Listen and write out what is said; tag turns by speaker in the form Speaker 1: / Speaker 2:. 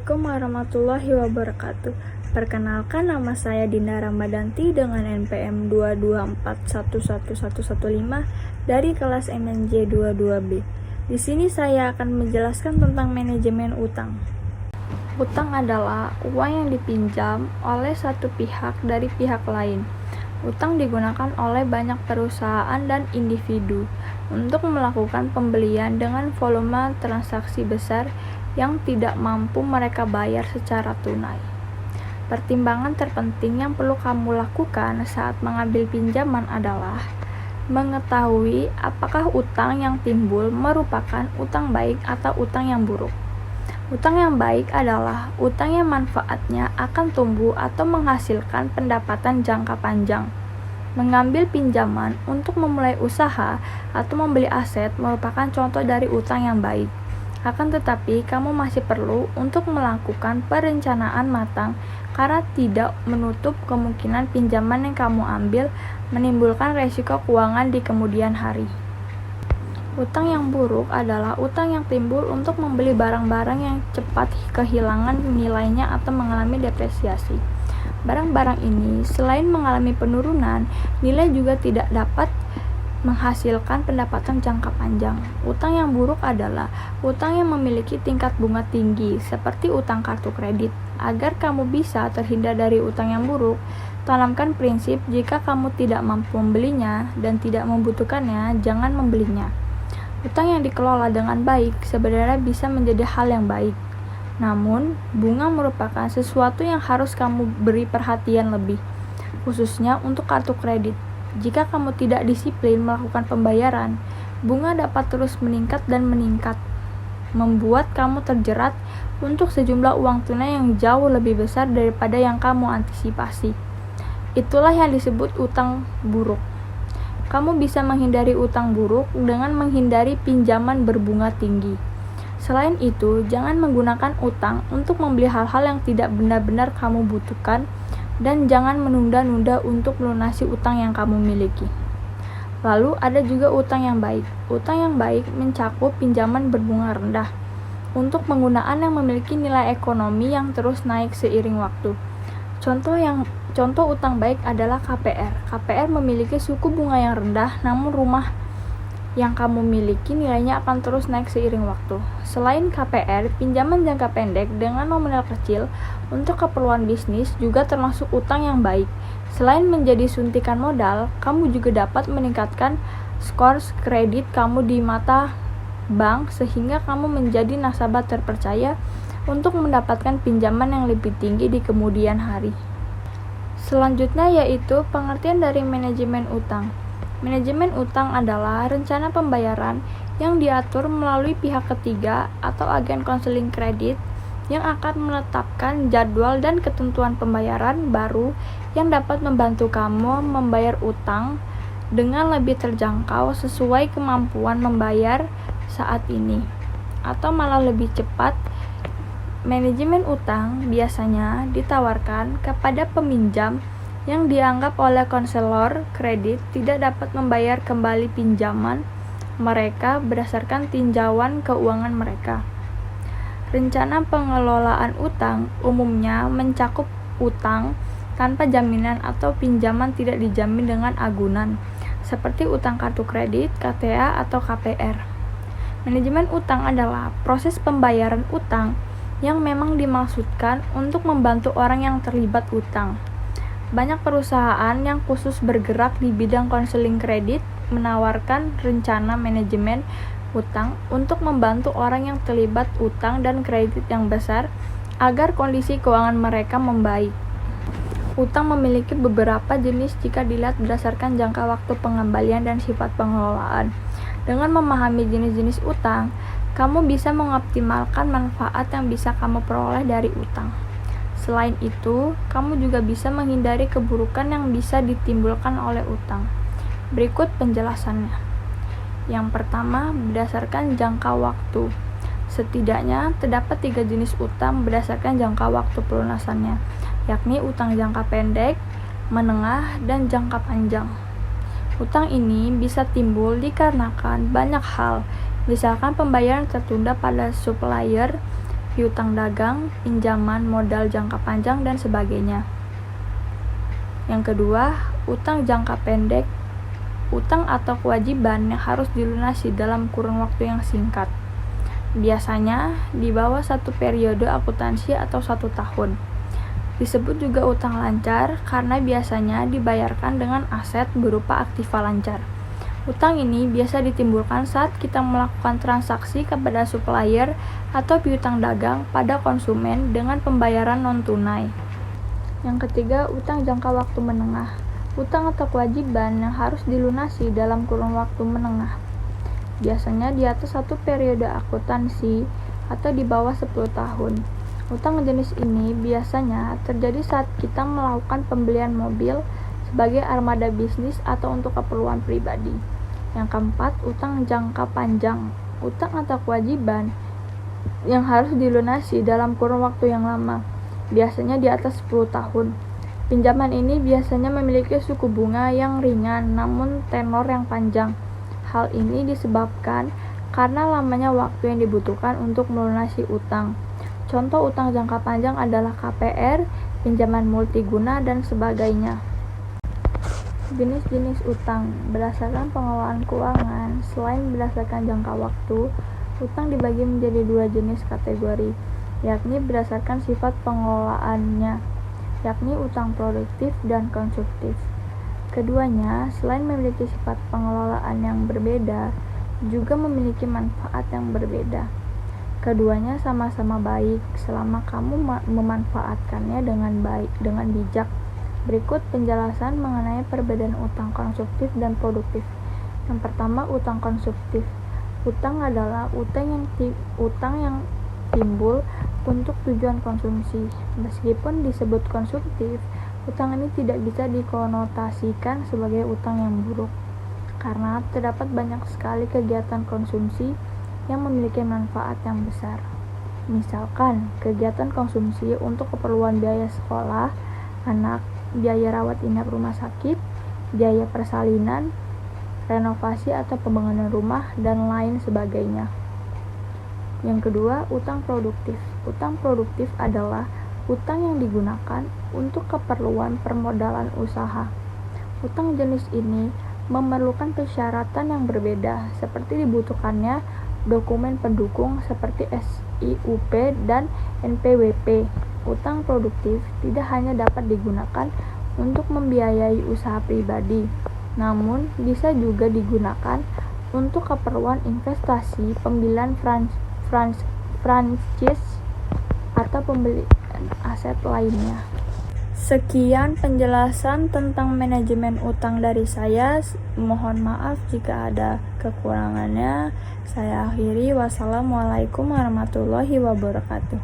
Speaker 1: Assalamualaikum warahmatullahi wabarakatuh. Perkenalkan, nama saya Dinda Ramadanti dengan NPM 224111115 dari kelas MNJ 22B. Di sini saya akan menjelaskan tentang manajemen utang. Utang adalah uang yang dipinjam oleh satu pihak dari pihak lain. Utang digunakan oleh banyak perusahaan dan individu untuk melakukan pembelian dengan volume transaksi besar yang tidak mampu mereka bayar secara tunai. Pertimbangan terpenting yang perlu kamu lakukan saat mengambil pinjaman adalah mengetahui apakah utang yang timbul merupakan utang baik atau utang yang buruk. Utang yang baik adalah utang yang manfaatnya akan tumbuh atau menghasilkan pendapatan jangka panjang. Mengambil pinjaman untuk memulai usaha atau membeli aset merupakan contoh dari utang yang baik. Akan tetapi, kamu masih perlu untuk melakukan perencanaan matang karena tidak menutup kemungkinan pinjaman yang kamu ambil menimbulkan resiko keuangan di kemudian hari. Utang yang buruk adalah utang yang timbul untuk membeli barang-barang yang cepat kehilangan nilainya atau mengalami depresiasi. Barang-barang ini selain mengalami penurunan, nilai juga tidak dapat menghasilkan pendapatan jangka panjang. Utang yang buruk adalah utang yang memiliki tingkat bunga tinggi, seperti utang kartu kredit. Agar kamu bisa terhindar dari utang yang buruk, tanamkan prinsip jika kamu tidak mampu membelinya dan tidak membutuhkannya, jangan membelinya. Utang yang dikelola dengan baik sebenarnya bisa menjadi hal yang baik. Namun, bunga merupakan sesuatu yang harus kamu beri perhatian lebih, khususnya untuk kartu kredit. Jika kamu tidak disiplin melakukan pembayaran, bunga dapat terus meningkat dan meningkat, membuat kamu terjerat untuk sejumlah uang tunai yang jauh lebih besar daripada yang kamu antisipasi. Itulah yang disebut utang buruk. Kamu bisa menghindari utang buruk dengan menghindari pinjaman berbunga tinggi. Selain itu, jangan menggunakan utang untuk membeli hal-hal yang tidak benar-benar kamu butuhkan, dan jangan menunda-nunda untuk melunasi utang yang kamu miliki. Lalu ada juga utang yang baik. Utang yang baik mencakup pinjaman berbunga rendah untuk penggunaan yang memiliki nilai ekonomi yang terus naik seiring waktu. Contoh utang baik adalah KPR. KPR memiliki suku bunga yang rendah, namun rumah yang kamu miliki nilainya akan terus naik seiring waktu. Selain KPR, pinjaman jangka pendek dengan nominal kecil untuk keperluan bisnis juga termasuk utang yang baik. Selain menjadi suntikan modal, kamu juga dapat meningkatkan skor kredit kamu di mata bank sehingga kamu menjadi nasabah terpercaya untuk mendapatkan pinjaman yang lebih tinggi di kemudian hari. Selanjutnya yaitu pengertian dari manajemen utang. Manajemen utang adalah rencana pembayaran yang diatur melalui pihak ketiga atau agen konseling kredit yang akan menetapkan jadwal dan ketentuan pembayaran baru yang dapat membantu kamu membayar utang dengan lebih terjangkau sesuai kemampuan membayar saat ini, atau malah lebih cepat. Manajemen utang biasanya ditawarkan kepada peminjam yang dianggap oleh konselor kredit tidak dapat membayar kembali pinjaman mereka berdasarkan tinjauan keuangan mereka. Rencana pengelolaan utang umumnya mencakup utang tanpa jaminan atau pinjaman tidak dijamin dengan agunan, seperti utang kartu kredit, KTA, atau KPR. Manajemen utang adalah proses pembayaran utang yang memang dimaksudkan untuk membantu orang yang terlibat utang. Banyak perusahaan yang khusus bergerak di bidang konseling kredit menawarkan rencana manajemen utang untuk membantu orang yang terlibat utang dan kredit yang besar agar kondisi keuangan mereka membaik. Utang memiliki beberapa jenis jika dilihat berdasarkan jangka waktu pengembalian dan sifat pengelolaan. Dengan memahami jenis-jenis utang, kamu bisa mengoptimalkan manfaat yang bisa kamu peroleh dari utang. Selain itu, kamu juga bisa menghindari keburukan yang bisa ditimbulkan oleh utang. Berikut penjelasannya. Yang pertama, berdasarkan jangka waktu. Setidaknya terdapat 3 jenis utang berdasarkan jangka waktu pelunasannya, yakni utang jangka pendek, menengah, dan jangka panjang. Utang ini bisa timbul dikarenakan banyak hal, misalkan pembayaran tertunda pada supplier, piutang dagang, pinjaman modal jangka panjang, dan sebagainya. Yang kedua, utang jangka pendek, utang atau kewajiban yang harus dilunasi dalam kurun waktu yang singkat. Biasanya di bawah satu periode akuntansi atau 1 tahun. Disebut juga utang lancar karena biasanya dibayarkan dengan aset berupa aktiva lancar. Utang ini biasa ditimbulkan saat kita melakukan transaksi kepada supplier atau piutang dagang pada konsumen dengan pembayaran non-tunai. Yang ketiga, utang jangka waktu menengah. Utang atau kewajiban yang harus dilunasi dalam kurun waktu menengah. Biasanya di atas satu periode akuntansi atau di bawah 10 tahun. Utang jenis ini biasanya terjadi saat kita melakukan pembelian mobil sebagai armada bisnis atau untuk keperluan pribadi. Yang keempat, utang jangka panjang. Utang atau kewajiban yang harus dilunasi dalam kurun waktu yang lama, biasanya di atas 10 tahun. Pinjaman ini biasanya memiliki suku bunga yang ringan namun tenor yang panjang. Hal ini disebabkan karena lamanya waktu yang dibutuhkan untuk melunasi utang. Contoh utang jangka panjang adalah KPR, pinjaman multiguna, dan sebagainya. Jenis-jenis utang berdasarkan pengelolaan keuangan. Selain berdasarkan jangka waktu, utang dibagi menjadi 2 jenis kategori, yakni berdasarkan sifat pengelolaannya, yakni utang produktif dan konsumtif. Keduanya, selain memiliki sifat pengelolaan yang berbeda, juga memiliki manfaat yang berbeda. Keduanya sama-sama baik selama kamu memanfaatkannya dengan bijak. Berikut penjelasan mengenai perbedaan utang konsumtif dan produktif. Yang pertama, utang konsumtif. Utang adalah utang yang timbul untuk tujuan konsumsi. Meskipun disebut konsumtif, utang ini tidak bisa dikonotasikan sebagai utang yang buruk, karena terdapat banyak sekali kegiatan konsumsi yang memiliki manfaat yang besar. Misalkan, kegiatan konsumsi untuk keperluan biaya sekolah anak, biaya rawat inap rumah sakit, biaya persalinan, renovasi atau pembangunan rumah, dan lain sebagainya. Yang kedua, utang produktif. Utang produktif adalah utang yang digunakan untuk keperluan permodalan usaha. Utang jenis ini memerlukan persyaratan yang berbeda, seperti dibutuhkannya dokumen pendukung seperti SIUP dan NPWP. Utang produktif tidak hanya dapat digunakan untuk membiayai usaha pribadi, namun bisa juga digunakan untuk keperluan investasi, pembelian franchise, atau pembelian aset lainnya. Sekian penjelasan tentang manajemen utang dari saya. Mohon maaf jika ada kekurangannya. Saya akhiri. Wassalamualaikum warahmatullahi wabarakatuh.